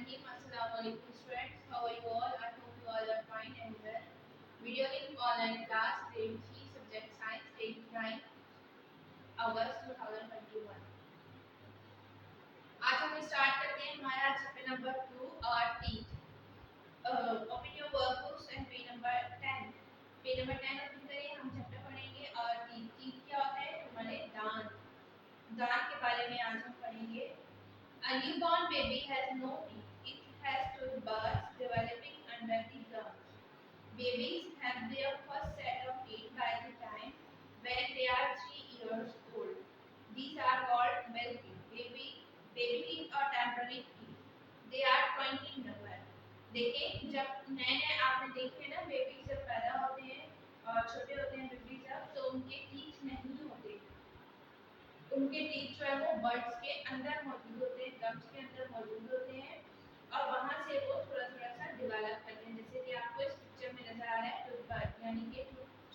Rahim. Assalamualaikum students. How are you all? I hope you all are fine and well. Video link online class grade 3 subject science date 9 अगस्त 2021. आज हम start करते हैं हमारा chapter number 2 और teeth. Open your workbooks and page number 10. Page number 10 open करिए. हम chapter पढ़ेंगे और टीथ. टीथ क्या होता है? हमारे दांत. दांत के बारे में आज हम पढ़ेंगे. A newborn baby has no teeth. It has two buds developing under the gums. Babies have their first set of teeth by the time when they are 3 years old. These are called milk teeth. Baby teeth or temporary teeth. They are 20 in number. देखिए जब नए नए आपने देखे ना baby जब पैदा होते हैं और छोटे होते हैं बेबी जब तो उनके टीथ नहीं होते. उनके टीथ जो है वो बर्ड्स के अंदर मौजूद होते हैं, गम्स के अंदर मौजूद होते हैं और वहां से वो थोड़ा थोड़ा सा डेवलप करते हैं. जैसे कि आपको इस पिक्चर में नजर आ रहा है टूथबर्ड यानी कि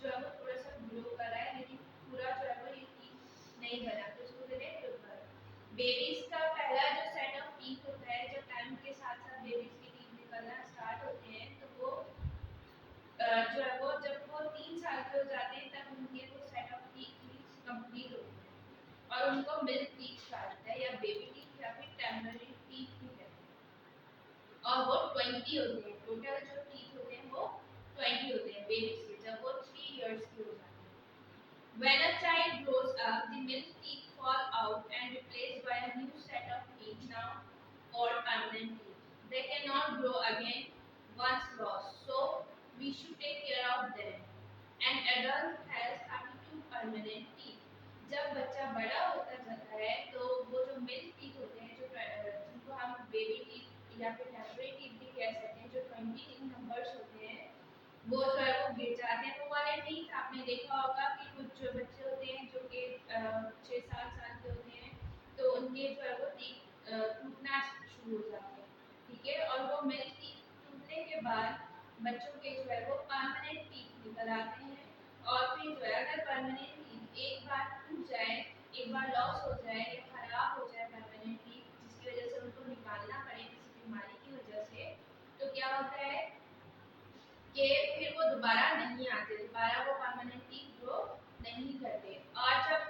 जो है वो थोड़ा सा ग्रो कर रहा है लेकिन पूरा जो है वो ये टीथ नहीं बना तो उसको कहते हैं टूथबर्ड. बेबीज का पहला जो सेट ऑफ टीथ होता है जब टाइम के साथ साथ बेबीज के टीथ निकलना स्टार्ट होते हैं तो वो जो है वो जब वो 3 साल के हो जाते हैं तब उनके वो सेट ऑफ टीथ कंप्लीट होते हैं और उनको मिल्क टीथ कहा जाता है या बेबी टीथ या फिर टेम्पररी टीथ भी कहते हैं. और वो 20 होते हैं. टोटल जो टीथ होते हैं वो 20 होते हैं बेबीज के जब वो 3 इयर्स के हो जाते हैं. When a child grows up, the milk teeth fall out and replaced by a new set of teeth now called permanent teeth. They cannot grow again once lost, so we should take care of them. An adult has 32 permanent teeth. जब बच्चा बड़ा होता जाता है तो वो जो milk teeth होते हैं जो जिनको हम बेबी टीथ या फिर टेम्पररी टीथ भी कह सकते हैं जो 20 इन नंबर्स होते हैं वो जो है वो गिर जाते हैं. वो वाले टीथ आपने देखा होगा कि कुछ जो बच्चे होते हैं जो कि 6-7 साल के होते हैं तो उनके जो है वो टीथ टूटना शुरू हो जाते हैं. ठीक है. और वो मिल्क टीथ टूटने के बाद बच्चों के जो है वो परमानेंट टीथ निकल आते हैं. और फिर जो है अगर परमानेंट टीथ एक बार टूट जाए एक बार लॉस हो जाए या खराब हो जाए परमानेंट टीथ जिसकी वजह से उनको निकालना पड़े किसी बीमारी की वजह से तो क्या होता है कि फिर वो दोबारा नहीं आते. दोबारा वो परमानेंट टीथ ग्रो नहीं करते. और जब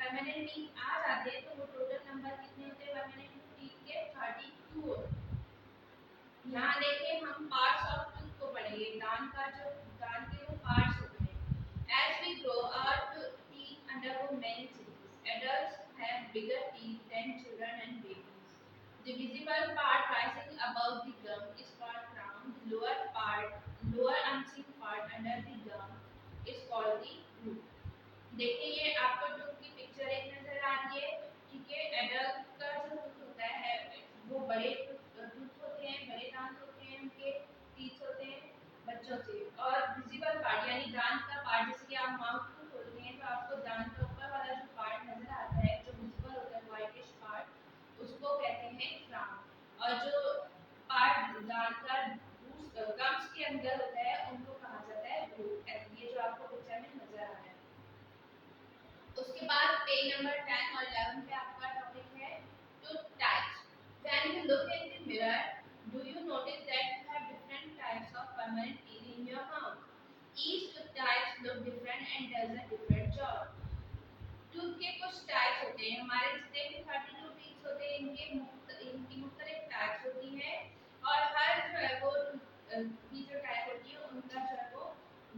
परमानेंट टीथ आ जाते हैं तो वो टोटल नंबर कितने होते हैं परमानेंट टीथ के 32 होते हैं. यहाँ देखिए हम पार्ट्स ऑफ टूथ को पढ़ेंगे. दांत के वो पार्ट्स होते हैं. As we grow our teeth undergo many changes. Adults have bigger teeth than children and babies. The visible part rising above the gum is called crown. The lower unseen part under the gum is called the root. देखिए ये आपको tooth की picture एक नजर आ रही है. ठीक है. एडल्ट का जो टूथ होता है वो बड़े टूथ होते हैं, बड़े दांत होते हैं, उनके टीथ होते हैं बच्चों से. और विजिबल पार्ट यानी दांत का पार्ट जैसे कि आप माउथ को खोलते हैं तो आपको दांत का ऊपर वाला जो पार्ट नजर आता है जो विजिबल होता है व्हाइटिश पार्ट उसको कहते हैं क्राउन. और जो पार्ट दांत का गम्स के अंदर होता है उनको कहा जाता है रूट. ये जो आपको पिक्चर में नजर आ रहा है. उसके बाद पेज नंबर 10 और 11 पे आपका टॉपिक है tooth types. When you look in the mirror, do you notice that you have different types of permanent teeth in your mouth? Each tooth types look different and does a different job. Tooth के कुछ types होते हैं. हमारे जितने भी 32 teeth होते हैं इनकी मुख्तलिफ टाइप्स होती हैं और हर जो है वो की जो टाइप होती है उनका जो है वो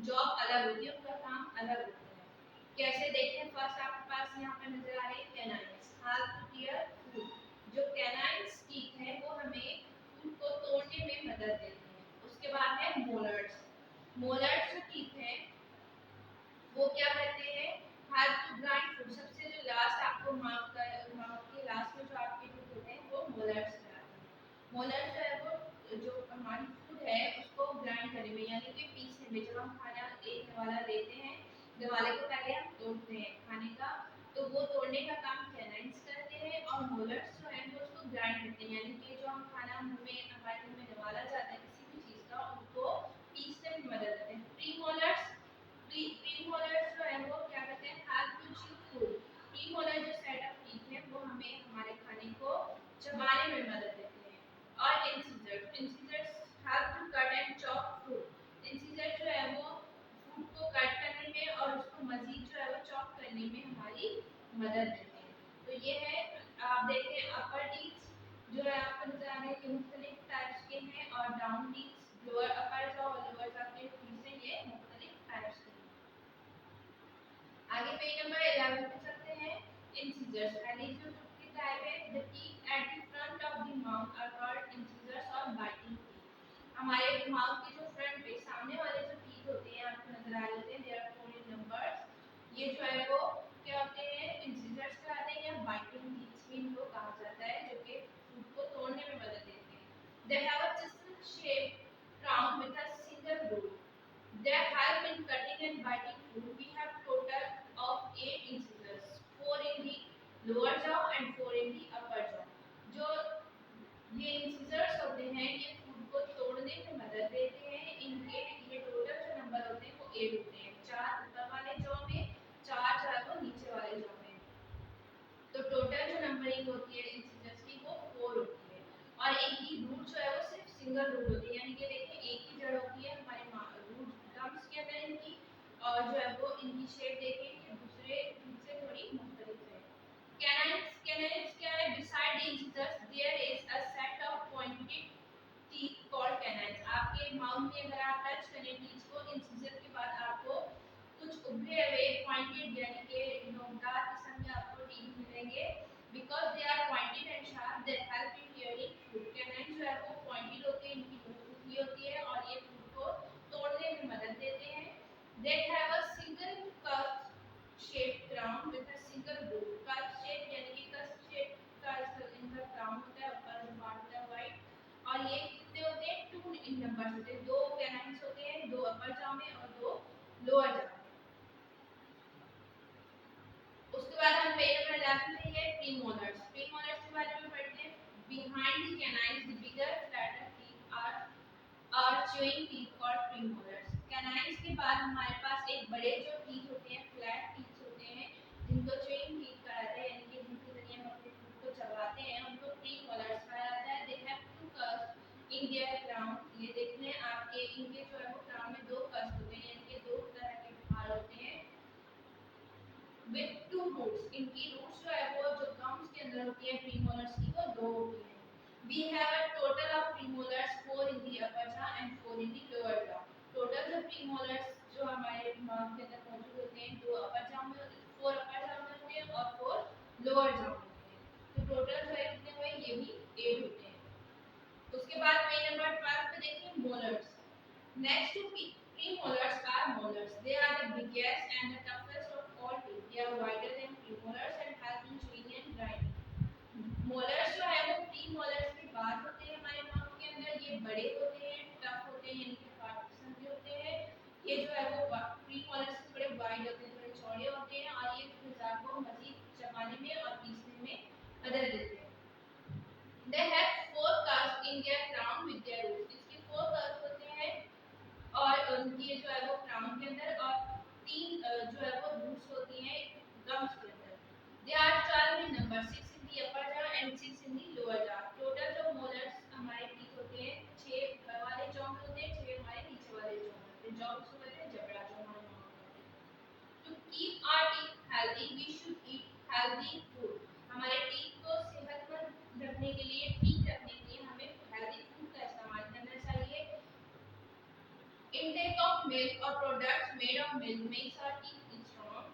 जॉब अलग होती है, उनका काम अलग होता है. कैसे देखें. फर्स्ट आपके पास यहाँ पे नजर आ रही है कैनाइन्स. हाथ टीयर रूट. जो कैनाइन्स टीथ है वो हमें फूड को तोड़ने में मदद देते हैं. उसके बाद है मोलर्स. मोलर्स जो टीथ है वो क्या करते हैं हाथ टू ग्राइंड फूड. सबसे जो लास्ट आपको माउथ के लास्ट में जो आपके टीथ होते हैं वो मोलर्स कहलाते हैं. मोलर्स जो है वो जो हमारी फूड है उसको ग्राइंड करने में यानी कि पीसने में जब हम खाना एक निवाला लेते हैं दिवाले को पहले हम तोड़ते हैं खाने का तो वो तोड़ने का काम कैनाइन्स करते हैं और मोलर्स जो है वो उसको ग्राइंड करते हैं यानी कि जो हम खाना हमारे मुंह में निवाला जाता है किसी भी चीज का उनको पीसने में मदद करते हैं. प्रीमोलर्स जो है वो क्या करते हैं हाथ टू च्यू फूड. प्रीमोलर जो सेट ऑफ टीथ है वो हमें हमारे खाने को चबाने में मदद देते हैं. और incisors have to cut and chop fruit. Incisor जो है वो फ्रूट को कट करने में और उसको मजीद जो है वो चॉप करने में हमारी मदद देते हैं। तो ये है, आप देखें अपर टीथ जो है आपको नजर आ रहे हैं कि मुख्तलिफ टाइप्स के हैं, और down teeth lower upper jaw और लोअर जॉ के टीथ हैं, ये मुख्तलिफ टाइप्स के हैं। आगे पेज नंबर 11 पे चलते हैं। इंसीजर्स पहले जो की टाइप है, the teeth at the front of the mouth are called incisors और बाइटिंग टीथ। हमारे माउथ के जो फ्रंट पे सामने वाले जो टीथ होते हैं आपको नजर आ रहे होते हैं, दे आर 4 इन नंबर्स। ये जो है वो क्या होते हैं, इंसीजर्स कहलाते हैं या बाइटिंग टीथ भी इनको कहा जाता है, जो कि फूड को तोड़ने में मदद देते हैं। They have a chisel shaped crown with a single root. They help in cutting and biting food. We have total of 8 incisors, 4 in the lower jaw and 4 in the upper jaw. जो ये incisors होते हैं ये food को तोड़ने में मदद देते हैं। इनके ये टोटल जो नंबर होते हैं वो 8 होते हैं, 4 ऊपर वाले जॉ में, 4 जो है वो नीचे वाले जॉ में। तो टोटल जो नंबरिंग होती है इंसिजर्स की वो 4 होती है। और इनकी रूट जो है वो सिर्फ सिंगल रूट होती है, यानी कि देखिए एक ही जड़ होती है हमारे रूट गम्स के अंदर इनकी, और जो है वो इनकी शेप देखें कि दूसरे रूट से थोड़ी मुख्तलिफ है। Canines क्या है, beside the incisors there is a set of pointed teeth called canines। आपके माउथ में अगर आप टच करें टीथ को इंसिजर के बाद आपको कुछ उभरे हुए पॉइंटेड यानी कि नोकदार किस्म के आपको टीथ मिलेंगे, because they are pointed and sharp they help in tearing food. Canine जो है वो पॉइंटेड होते हैं, इनकी नोक उठली होती है और ये फूड को तोड़ने में मदद देते हैं। They have a single curve shaped crown with a single root। Curve shape यानी कि कर्व शेप का इनका क्राउन होता है, ऊपर पार्ट होता है वाइट, और ये कितने होते हैं, 2 इन नंबर होते हैं। 2 कैनाइन्स होते हैं, 2 अपर जॉ में और 2 लोअर जॉ में। उसके बाद हम पेज नंबर 11 पे है प्रीमोलर्स। प्रीमोलर्स के बारे में पढ़ते हैं। Behind the canines the bigger flatter teeth are चewing teeth called premolars। कैनाइन्स के बाद हमारे पास एक बड़े जो टीथ होते हैं, फ्लैट टीथ होते हैं, जिनको chewing teeth कहा जाता है, यानी कि जिनके जरिए हम अपने फूड को चबाते हैं, उनको प्रीमोलर्स कहा जाता है। They have to curves in their crown. ये देख लें आपके इनके जो है वो क्राउन में 2 कर्व्स होते हैं, यानी कि 2 तरह के भार होते हैं with 2 roots। इनकी रूट्स जो है वो जो गम्स के अंदर होती है प्रीमोलर्स की, वो 2 होती है। We have a total of premolars 4 in the upper jaw and 4 in the lower jaw। Total जो premolars जो हमारे माउथ के अंदर मौजूद होते हैं, 2 अपर jaw में, 4 अपर jaw में होते हैं और 4 लोअर jaw में होते हैं। तो टोटल जो है कितने हुए, ये भी 8 होते हैं। उसके बाद पेज नंबर 12 पे देखिए molars. Next to premolars are molars। They are the biggest and the toughest of all teeth। They are wider than premolars and help in chewing and grinding। Molars जो है वो प्रीमोलर्स के बाद होते हैं हमारे माउथ के अंदर। ये बड़े होते हैं, टफ होते हैं, यानी कि हार्ड किस्म के होते हैं। ये जो है वो प्रीमोलर्स से थोड़े वाइड होते हैं, थोड़े चौड़े होते हैं, और ये गुजा को मजीद चबाने में और पीसने में मदद देते हैं। They have 4 curves in their crown with their roots। इसके 4 curves होते हैं और उनकी जो है वो क्राउन के अंदर, और 3 जो है वो रूट्स होती हैं गम्स के अंदर। They are 12 in number, 6 in the upper jaw and 6 in the lower jaw। Total जो मोलर्स हमारे टीथ होते हैं 6 ऊपर वाले जॉ में होते हैं, 6 हमारे नीचे वाले जॉ में होते हैं। जॉ किसको कहते हैं, जबड़ा जो हमारे मुंह में होते हैं। To keep our teeth healthy we should eat healthy food। हमारे टीथ को सेहतमंद रखने के लिए, ठीक रखने के लिए हमें हेल्दी फूड का इस्तेमाल करना चाहिए। Intake of milk or products made of milk makes our teeth strong।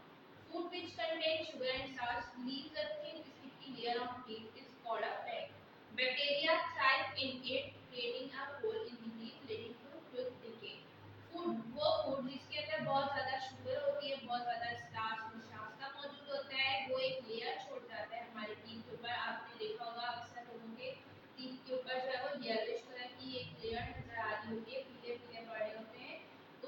Food which contains sugar and starch leaves a thin sticky layer on teeth is called a plaque। Bacteria thrive in it, creating a hole in the teeth leading to tooth decay। वो food जिसके अंदर बहुत ज़्यादा sugar होती है, बहुत ज़्यादा starch निशास्ता मौजूद होता है, वो एक लेयर छोड़ जाता है हमारे टीथ के ऊपर। आपने देखा होगा अक्सर लोगों के टीथ के ऊपर जो है वो येलोइश कलर की एक लेयर नजर आ रही होती है, पीले पीले पड़े होते हैं,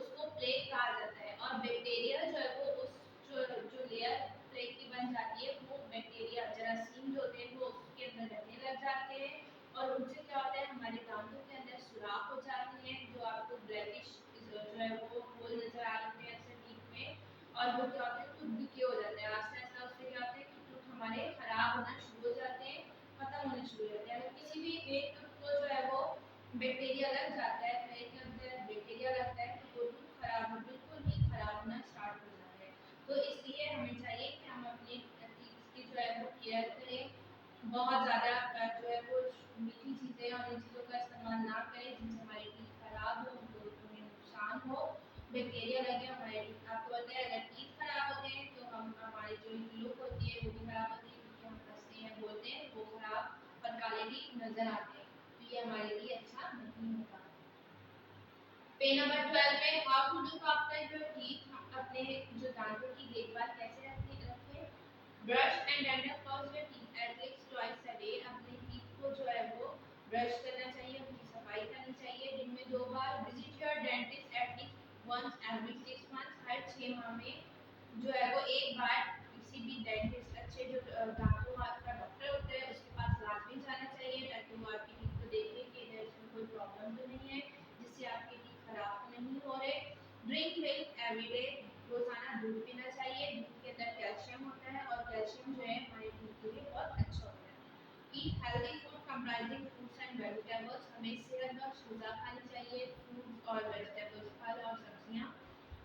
उसको प्लेक कहा जाता है। और बैक्टीरिया जो है वो उस जो लेयर प्लेक की बन जाती है, वो बैक्टीरिया जरासीम जो होते हैं वो उसके अंदर रहने लग जाते हैं, और उनसे क्या होता है, हमारे दांतों के अंदर सुराख हो जाती हैं, जो आपको ब्लैकिश जो है वो होल नजर आ रहे हैं ऐसे टीथ में, और वो क्या होता है, टूथ डिके हो जाते हैं। आस्ते आस्ते उससे क्या होता है कि टूथ हमारे खराब होना शुरू हो जाते हैं, खत्म होने शुरू हो जाते हैं। अगर किसी भी एक टूथ को जो है बैक्टीरिया लग जाता है, प्लेग लगता है, बैक्टीरिया लगता है, तो वो दूध खराब बिल्कुल ही खराब होना स्टार्ट हो जाता है। तो इसलिए हमें चाहिए कि हम अपने टीथ की जो है वो केयर करें, बहुत ज़्यादा जो है वो मीठी चीज़ें और इन चीज़ों का इस्तेमाल ना करें जिनसे हमारी टीथ खराब हो, उन्हें नुकसान हो, बैक्टीरिया लगे हमारे टीथ। आपको पता है अगर टीथ खराब होते हैं तो हम हमारी जो लुक होती है वो भी खराब होती है, क्योंकि हम हंसते हैं बोलते हैं वो खराब और काले टीथ नजर आते हैं, तो ये हमारे लिए अच्छा नहीं होता। पेज नंबर 12 में how to look after your teeth, अपने जो दांतों की देखभाल कैसे रखें। Brush and dental floss your teeth at least twice a day, अपने टीथ को जो है वो ब्रश करना चाहिए, उनकी सफाई करनी चाहिए दिन में 2 बार। Visit your dentist at least once every 6 months, हर 6 माह में जो है वो एक बार किसी भी डेंटिस्ट अच्छे जो दांतों का डॉक्टर होता है उसके पास लाजमी जाना चाहिए, ताकि वो आपकी टीथ को देखे कि इधर इसमें कोई प्रॉब्लम तो नहीं है जिससे आपके टीथ खराब तो नहीं हो रहे। ड्रिंक मिल्क एवरी डे, रोजाना दूध पीना चाहिए, दूध के अंदर कैल्शियम होता है और कैल्शियम जो है हमारे टीथ के लिए बहुत अच्छा होता है। Eat healthy food comprising fruits and vegetables, हमें सेहतमंद गुज़ा खानी चाहिए, फ्रूट्स और वेजिटेबल्स, फल और सब्जियां।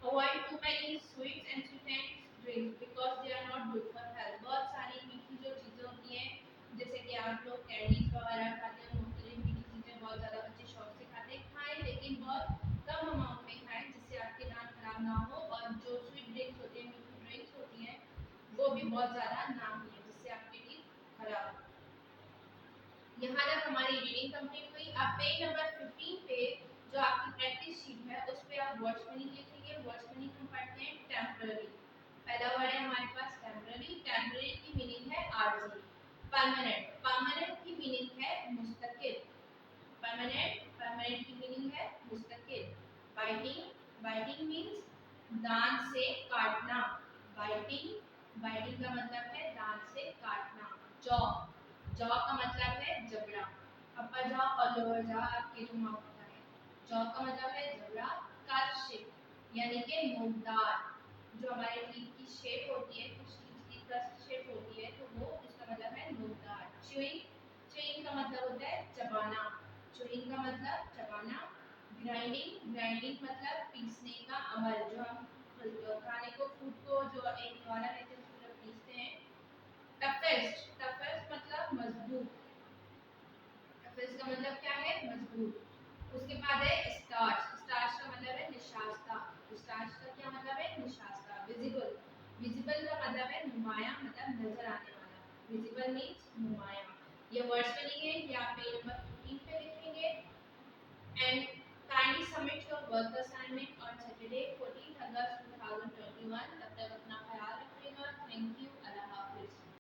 Avoid too many sweets and sweetened drinks because they are not good for health, बहुत सारी मीठी जो चीज़ें होती हैं जैसे कि आप लोग कैंडीज वगैरह खाते हैं, मुख्तलिफ मीठी चीज़ें बहुत ज़्यादा बच्चे शौक से खाते हैं, खाएं लेकिन बहुत कम अमाउंट में खाएं जिससे आपके दांत खराब ना हो, और जो स्वीट ड्रिंक्स होते हैं, मीठी ड्रिंक्स होती हैं, वो भी बहुत ज़्यादा ना पिए जिससे आपकी टीथ खराब हो। यहाँ तक हमारी रीडिंग कंप्लीट हुई। अब पेज नंबर 15 पे जो आपकी प्रैक्टिस शीट है उस पे आप वर्ड्स मीनिंग लिखेंगे। वर्ड्स मीनिंग हम पढ़ते हैं टेम्पररी। पहला वर्ड है हमारे पास टेम्पररी। टेम्पररी की मीनिंग है आर्जी। परमानेंट, परमानेंट की मीनिंग है मुस्तकिल। परमानेंट, परमानेंट की मीनिंग है मुस्तकिल। बाइटिंग, बाइटिंग मींस दांत से काटना। बाइटिंग, बाइटिंग का मतलब है दांत से काटना। जॉ, जॉ का मतलब है जबड़ा। अपर जॉ और लोअर जॉ आपके जो माउथ का है। जॉ का मतलब है जबड़ा। कर्व शेप यानी कि नोकदार, जो हमारे टीथ की शेप होती है, कुछ टीथ की क्रस्ट शेप होती है, तो वो इसका मतलब है नोकदार। च्यूइंग, च्यूइंग का मतलब होता है चबाना। च्यूइंग का मतलब चबाना। ग्राइंडिंग, ग्राइंडिंग मतलब पीसने का अमल, जो हम खाने को, फूड को जो एक द्वारा लेते हैं उसको जब पीसते हैं। टफेस्ट, टफेस्ट मतलब मजबूत। टफेस्ट का मतलब क्या है? मजबूत। उसके बाद है स्टार्च, स्टार्च का मतलब है निशास्ता। स्टार्च का क्या मतलब है? निशास्ता। विजिबल, विजिबल का मतलब है नुमाया, मतलब नजर आने वाला। विजिबल मींस नुमाया। ये वर्ड्स बनेंगे, ये आप पेज नंबर 15 पे लिखेंगे। And kindly submit your work